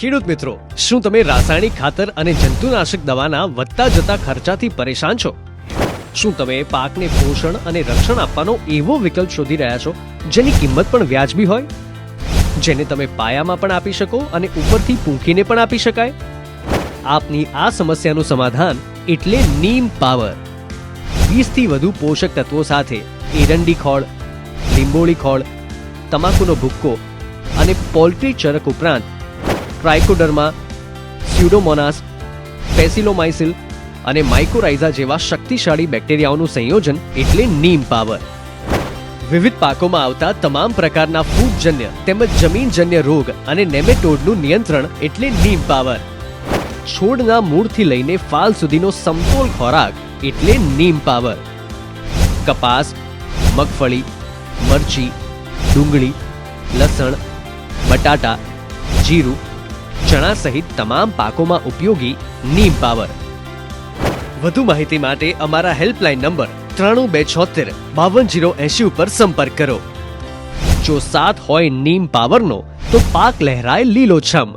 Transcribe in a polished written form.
ખેડૂત મિત્રો, શું તમે રાસાયણિક ખાતર અને જંતુનાશક દવાના વધતા જતા ખર્ચાથી પરેશાન છો? શું તમે પાકને પોષણ અને રક્ષણ આપવાનો એવો વિકલ્પ શોધી રહ્યા છો જેની કિંમત પણ વ્યાજબી હોય, જેને તમે પાયામાં પણ આપી શકો અને ઉપરથી પૂંખીને પણ આપી શકાય? આપની આ સમસ્યાનું સમાધાન એટલે નીમ પાવર. 20 થી વધુ પોષક તત્વો સાથે એરંડી ખોળ, લીંબોળી ખોળ, તમાકુનો ભુક્કો અને પોલ્ટ્રી ચરક ઉપરાંત ટ્રાઇકોડર્મા, સ્યુડોમોનાસ, પેસિલોમાઇસિલ અને માઇકોરાઇઝા જેવા શક્તિશાળી બેક્ટેરિયાઓનું સંયોજન એટલે નીમ પાવર. વિવિધ પાકોમાં આવતા તમામ પ્રકારના ફૂગજન્ય તેમજ જમીનજન્ય રોગ અને નેમેટોડનું નિયંત્રણ એટલે નીમ પાવર. છોડના મૂળથી લઈને ફાલ સુધીનો સમતોલ ખોરાક એટલે નીમ પાવર. કપાસ, મગફળી, મરચી, ડુંગળી, લસણ, બટાટા, જીરું, ચણા સહિત તમામ પાકોમાં ઉપયોગી નીમ પાવર. વધુ માહિતી માટે અમારા હેલ્પલાઇન નંબર 9276 52080 ઉપર સંપર્ક કરો. જો સાથ હોય નીમ પાવરનો તો પાક લહેરાય લીલોછમ.